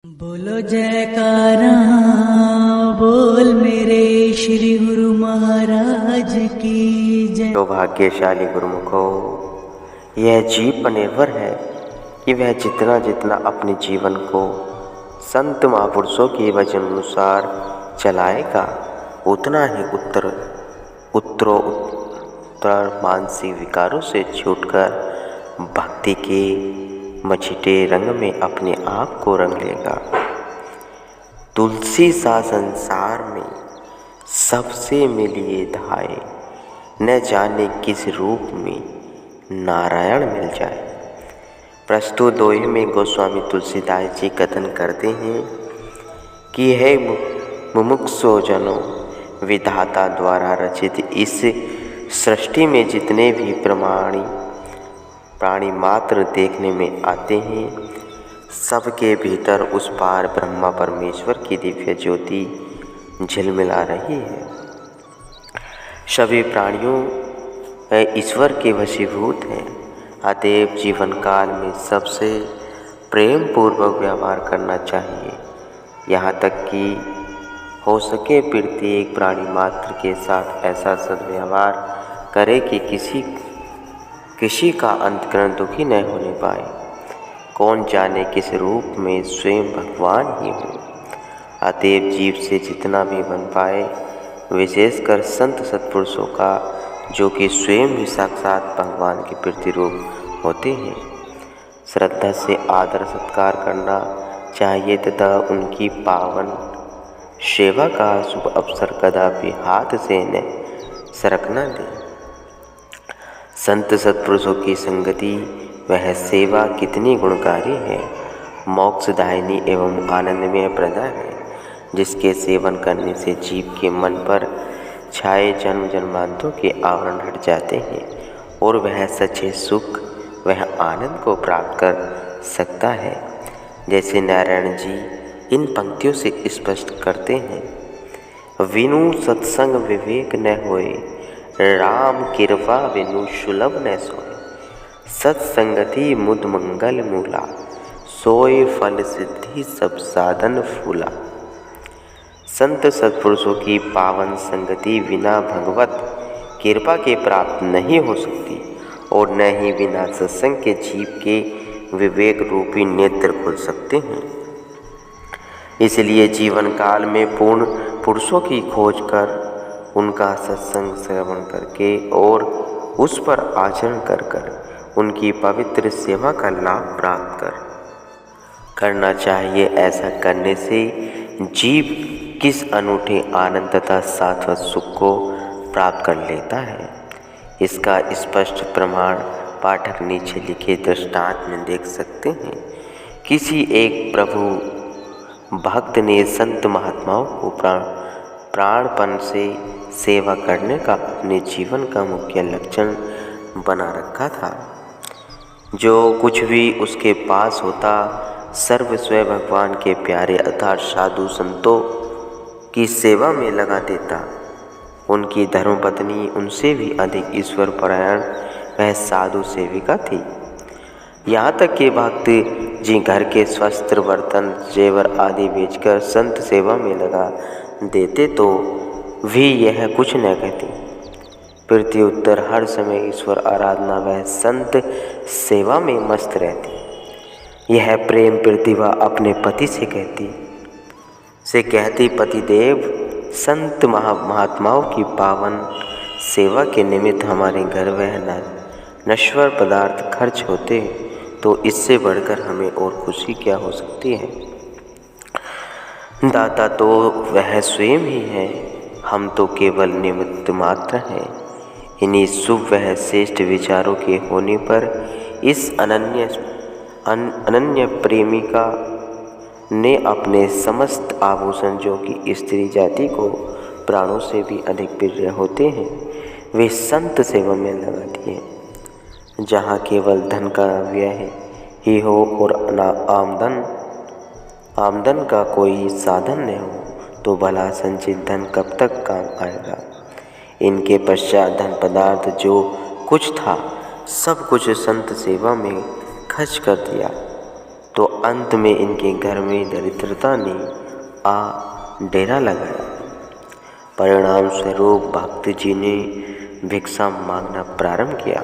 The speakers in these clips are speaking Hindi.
बोलो जयकारा बोल मेरे श्री गुरु महाराज की जय। सौभाग्यशाली गुरुमुखो, यह जीव पर निर्भर है कि वह जितना जितना अपने जीवन को संत महापुरुषों के वचन अनुसार चलाएगा, उतना ही उत्तरोत्तर मानसिक विकारों से छूटकर भक्ति के मछिटे रंग में अपने आप को रंग लेगा। तुलसी सा संसार में सबसे मिलिए धाए, न जाने किस रूप में नारायण मिल जाए। प्रस्तुत दोहे में गोस्वामी तुलसीदास जी कथन करते हैं कि हे मुमुक्षु जनों, विधाता द्वारा रचित इस सृष्टि में जितने भी प्राणी मात्र देखने में आते हैं, सबके भीतर उस पार ब्रह्मा परमेश्वर की दिव्य ज्योति झिलमिला रही है। सभी प्राणियों ईश्वर के वशीभूत हैं। अतएव जीवन काल में सबसे प्रेम पूर्वक व्यवहार करना चाहिए। यहाँ तक कि हो सके प्रत्येक प्राणी मात्र के साथ ऐसा सद्व्यवहार करे कि किसी का अंतकरण दुखी न होने पाए। कौन जाने किस रूप में स्वयं भगवान ही हो। अतएव जीव से जितना भी बन पाए, विशेषकर संत सत्पुरुषों का, जो कि स्वयं ही साक्षात भगवान के प्रतिरूप होते हैं, श्रद्धा से आदर सत्कार करना चाहिए तथा उनकी पावन सेवा का शुभ अवसर कदापि हाथ से न सरकना दे। संत सत्पुरुषों की संगति वह सेवा कितनी गुणकारी है, मोक्षदायिनी एवं आनंदमय प्रदा है, जिसके सेवन करने से जीव के मन पर छाए जन्म जन्मांतरों के आवरण हट जाते हैं और वह सच्चे सुख, वह आनंद को प्राप्त कर सकता है। जैसे नारायण जी इन पंक्तियों से स्पष्ट करते हैं, विनु सत्संग विवेक न होए, राम कृपा विनु सुलभ न सोए। सत्संगति मुद मंगल मूला, सोए फल सिद्धि सब साधन फूला। संत सत्पुरुषों की पावन संगति बिना भगवत कृपा के प्राप्त नहीं हो सकती और न ही बिना सत्संग के जीव के विवेक रूपी नेत्र खुल सकते हैं। इसलिए जीवन काल में पूर्ण पुरुषों की खोज कर, उनका सत्संग श्रवण करके और उस पर आचरण कर उनकी पवित्र सेवा का लाभ प्राप्त करना चाहिए। ऐसा करने से जीव किस अनूठे आनंद तथा शाश्वत सुख को प्राप्त कर लेता है, इसका स्पष्ट प्रमाण पाठक नीचे लिखे दृष्टांत में देख सकते हैं। किसी एक प्रभु भक्त ने संत महात्माओं को प्राणपण से सेवा करने का अपने जीवन का मुख्य लक्षण बना रखा था। जो कुछ भी उसके पास होता, सर्व स्वयं भगवान के प्यारे अर्थात साधु संतों की सेवा में लगा देता। उनकी धर्मपत्नी उनसे भी अधिक ईश्वर परायण वह साधु सेविका थी। यहाँ तक कि भक्त जी घर के वस्त्र बर्तन जेवर आदि बेचकर संत सेवा में लगा देते तो भी यह कुछ न कहती। प्रत्युत्तर हर समय ईश्वर आराधना वह संत सेवा में मस्त रहती। यह प्रेम प्रतिभा अपने पति से कहती, पतिदेव, संत महात्माओं की पावन सेवा के निमित्त हमारे घर वह नश्वर पदार्थ खर्च होते तो इससे बढ़कर हमें और खुशी क्या हो सकती है। दाता तो वह स्वयं ही है, हम तो केवल निमित्त मात्र हैं। इन्हीं शुभ वह श्रेष्ठ विचारों के होने पर इस अनन्य प्रेमिका ने अपने समस्त आभूषण, जो कि स्त्री जाति को प्राणों से भी अधिक प्रिय होते हैं, वे संत सेवा में लगा दिए। जहाँ केवल धन का व्यय ही हो और आमदन का कोई साधन न हो, तो भला संचित धन कब तक काम आएगा। इनके पश्चात धन पदार्थ जो कुछ था, सब कुछ संत सेवा में खर्च कर दिया, तो अंत में इनके घर में दरिद्रता ने आ डेरा लगाया। परिणाम स्वरूप भक्त जी ने भिक्षा मांगना प्रारंभ किया।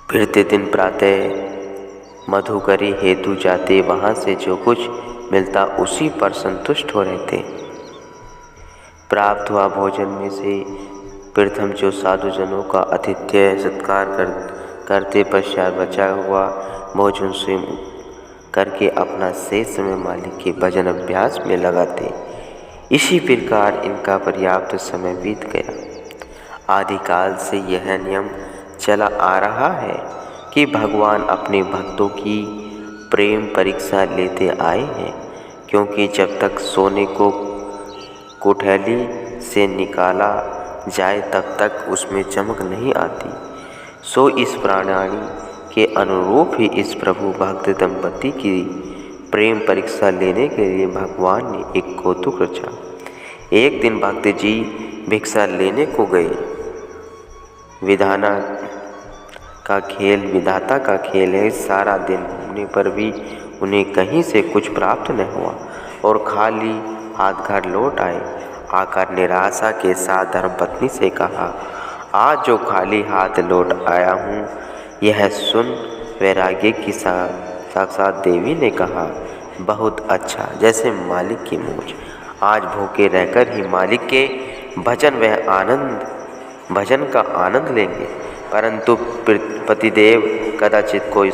फिरते दिन प्रातः मधुकरी हेतु जाते, वहाँ से जो कुछ मिलता उसी पर संतुष्ट हो रहते। प्राप्त हुआ भोजन में से प्रथम जो साधुजनों का आतिथ्य सत्कार करते, पश्चात बचा हुआ भोजन स्वयं करके अपना शेष समय मालिक के भजन अभ्यास में लगाते। इसी प्रकार इनका पर्याप्त समय बीत गया। आदिकाल से यह नियम चला आ रहा है कि भगवान अपने भक्तों की प्रेम परीक्षा लेते आए हैं, क्योंकि जब तक सोने को कोठली से निकाला जाए तब तक उसमें चमक नहीं आती। सो इस प्रणाली के अनुरूप ही इस प्रभु भक्त दंपति की प्रेम परीक्षा लेने के लिए भगवान ने एक कौतुक रचा। एक दिन भक्त जी भिक्षा लेने को गए। विधाता का खेल है। सारा दिन घूमने पर भी उन्हें कहीं से कुछ प्राप्त न हुआ और खाली हाथ घर लौट आए। आकर निराशा के साथ धर्मपत्नी से कहा, आज जो खाली हाथ लौट आया हूँ यह सुन वैराग्य की साक्षात देवी ने कहा, बहुत अच्छा, जैसे मालिक की मूछ। आज भूखे रहकर ही मालिक के भजन का आनंद लेंगे। परंतु पतिदेव कदाचित कोई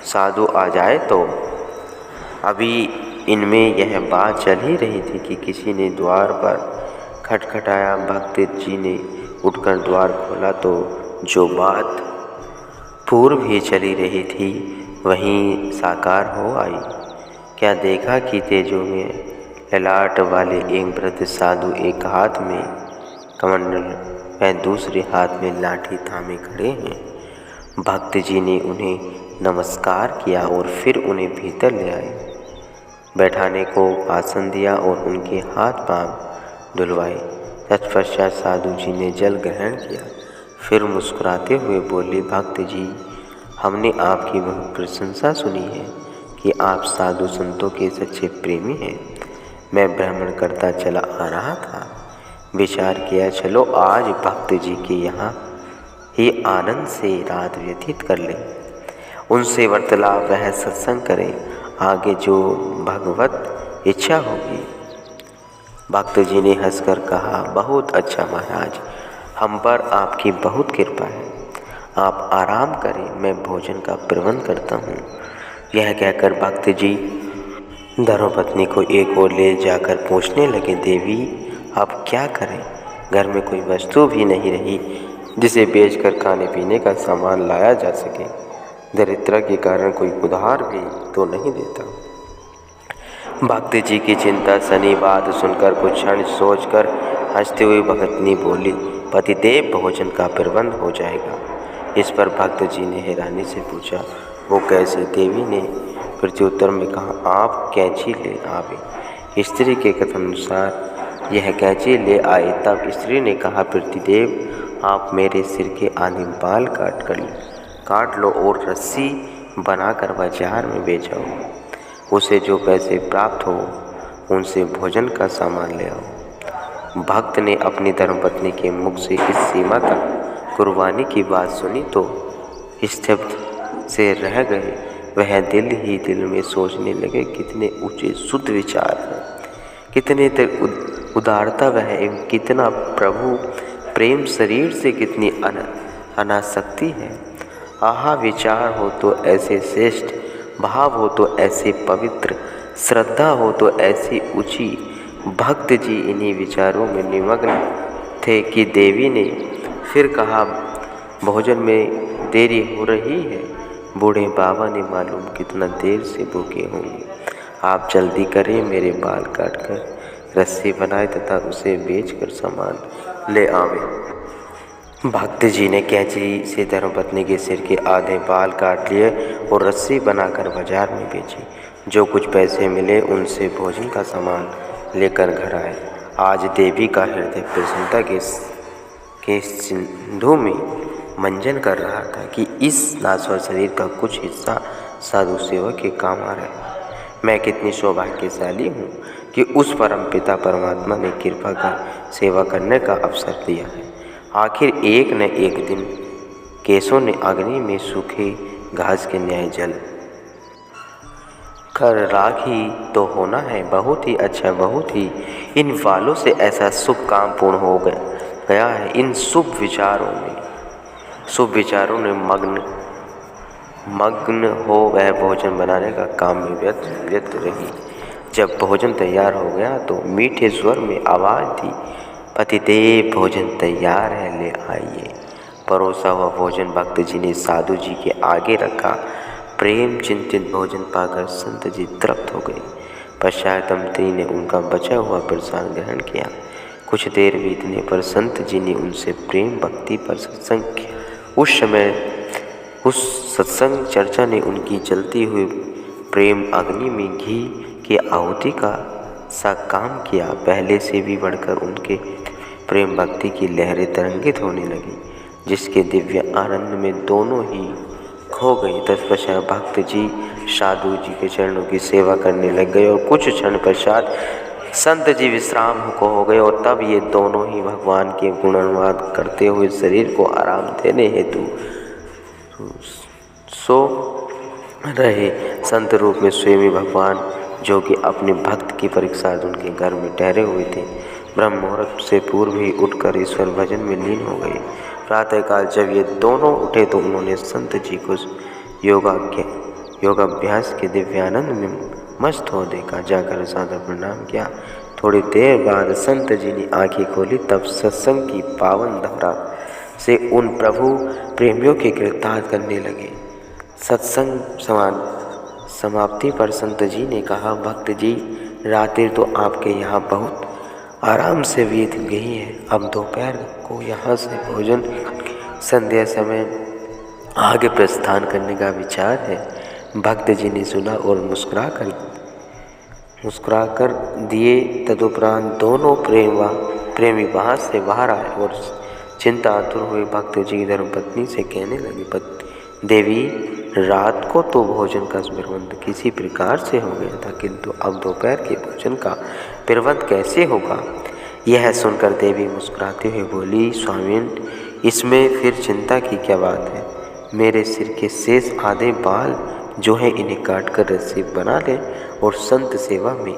साधु आ जाए तो। अभी इनमें यह बात चल ही रही थी कि किसी ने द्वार पर खटखटाया। भक्त जी ने उठकर द्वार खोला तो जो बात पूर्व ही चली रही थी वहीं साकार हो आई। क्या देखा कि तेजों में ललाट वाले एक वृद्ध साधु एक हाथ में कमंडल व दूसरे हाथ में लाठी थामे खड़े हैं। भक्त जी ने उन्हें नमस्कार किया और फिर उन्हें भीतर ले आए, बैठाने को आसन दिया और उनके हाथ पांव धुलवाए। तत्पश्चात साधु जी ने जल ग्रहण किया। फिर मुस्कुराते हुए बोले, भक्त जी, हमने आपकी बहुत प्रशंसा सुनी है कि आप साधु संतों के सच्चे प्रेमी हैं। मैं भ्रमण करता चला आ रहा था, विचार किया चलो आज भक्त जी के यहाँ ही आनंद से रात व्यतीत कर लें, उनसे वार्तालाप वह सत्संग करें, आगे जो भगवत इच्छा होगी। भक्त जी ने हंसकर कहा, बहुत अच्छा महाराज, हम पर आपकी बहुत कृपा है। आप आराम करें, मैं भोजन का प्रबंध करता हूँ। यह कहकर भक्त जी धर्मपत्नी को एक ओर ले जाकर पूछने लगे, देवी अब क्या करें? घर में कोई वस्तु भी नहीं रही जिसे बेचकर खाने पीने का सामान लाया जा सके। दरिद्रता के कारण कोई उधार भी तो नहीं देता। भक्त जी की चिंता सनी बात सुनकर कुछ क्षण सोचकर हंसते हुए भगतनी बोली, पतिदेव भोजन का प्रबंध हो जाएगा। इस पर भक्त जी ने हैरानी से पूछा, वो कैसे? देवी ने प्रत्युत्तर में कहा, आप कैंची ले आवे। स्त्री के कथनानुसार यह कैंची ले आए। तब स्त्री ने कहा, पतिदेव आप मेरे सिर के आधे बाल काट लो और रस्सी बनाकर बाजार में बेचो। उसे जो पैसे प्राप्त हो उनसे भोजन का सामान ले आओ। भक्त ने अपनी धर्मपत्नी के मुख से इस सीमा तक कुर्बानी की बात सुनी तो स्तब्ध से रह गए। वह दिल ही दिल में सोचने लगे, कितने ऊंचे शुद्ध विचार हैं, कितने उदारता वह एवं कितना प्रभु प्रेम, शरीर से कितनी अनासक्ति है। आहा, विचार हो तो ऐसे श्रेष्ठ, भाव हो तो ऐसे पवित्र, श्रद्धा हो तो ऐसी ऊंची। भक्त जी इन्हीं विचारों में निमग्न थे कि देवी ने फिर कहा, भोजन में देरी हो रही है। बूढ़े बाबा ने मालूम कितना देर से भूखे होंगे, आप जल्दी करें, मेरे बाल काटकर रस्सी बनाए तथा उसे बेचकर सामान ले आवे। भक्त जी ने कैंची से धर्मपत्नी के सिर के आधे बाल काट लिए और रस्सी बनाकर बाजार में बेची। जो कुछ पैसे मिले उनसे भोजन का सामान लेकर घर आए। आज देवी का हृदय प्रसन्नता के सिंधु में मंजन कर रहा था कि इस नाश्वर शरीर का कुछ हिस्सा साधु सेवा के काम आ रहा है। मैं कितनी सौभाग्यशाली हूँ कि उस परम पिता परमात्मा ने कृपा कर सेवा करने का अवसर दिया है। आखिर एक न एक दिन केशों ने अग्नि में सूखे घास के न्याय जल कर राख ही तो होना है। बहुत ही अच्छा, बहुत ही इन वालों से ऐसा शुभ काम पूर्ण हो गया है। इन शुभ विचारों ने मग्न हो वह भोजन बनाने का काम में व्यस्त रही। जब भोजन तैयार हो गया तो मीठे स्वर में आवाज़ दी, पतिदेव भोजन तैयार है, ले आइए। परोसा हुआ भोजन भक्त जी ने साधु जी के आगे रखा। प्रेम चिंतित भोजन पाकर संत जी तृप्त हो गए। पश्चात मंत्री ने उनका बचा हुआ प्रसाद ग्रहण किया। कुछ देर बीतने पर संत जी ने उनसे प्रेम भक्ति पर सत्संग किया। उस सत्संग चर्चा ने उनकी जलती हुई प्रेम अग्नि में घी की आहुति का सा काम किया। पहले से भी बढ़कर उनके प्रेम भक्ति की लहरें तरंगित होने लगी, जिसके दिव्य आनंद में दोनों ही खो गई। तत्पश्चात भक्त जी साधु जी के चरणों की सेवा करने लग गए और कुछ क्षण पश्चात संत जी विश्राम को हो गए और तब ये दोनों ही भगवान के गुणानुवाद करते हुए शरीर को आराम देने हेतु सो रहे। संत रूप में स्वयं भगवान, जो कि अपने भक्त की परीक्षा उनके घर में ठहरे हुए थे, ब्रह्म मुहूर्त से पूर्व ही उठकर ईश्वर भजन में लीन हो गए। प्रातःकाल जब ये दोनों उठे तो उन्होंने संत जी को योगाभ्यास के दिव्यानंद में मस्त हो देखा। जाकर सादर प्रणाम किया। थोड़ी देर बाद संत जी ने आंखें खोली। तब सत्संग की पावन धारा से उन प्रभु प्रेमियों के कृतार्थ करने लगे। सत्संग समाप्ति पर संत जी ने कहा, भक्त जी, रात्रि तो आपके यहाँ बहुत आराम से बीत गई है। अब दोपहर को यहाँ से भोजन संध्या समय आगे प्रस्थान करने का विचार है। भक्त जी ने सुना और मुस्कुराकर दिए। तदुपरांत दोनों प्रेमी वहाँ से बाहर आए और चिंतातुर हुए भक्त जी धर्मपत्नी से कहने लगे, देवी, रात को तो भोजन का प्रबंध किसी प्रकार से हो गया था, किंतु अब दोपहर के भोजन का प्रबंध कैसे होगा? यह सुनकर देवी मुस्कुराते हुए बोली, स्वामिन, इसमें फिर चिंता की क्या बात है। मेरे सिर के शेष आधे बाल जो है इन्हें काट कर रस्सी बना लें और संत सेवा में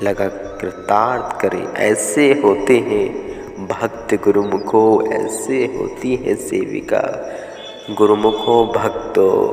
लगा कृतार्थ करें। ऐसे होते हैं भक्त गुरुमुखो, ऐसे होती है सेविका गुरुमुखो भक्तो।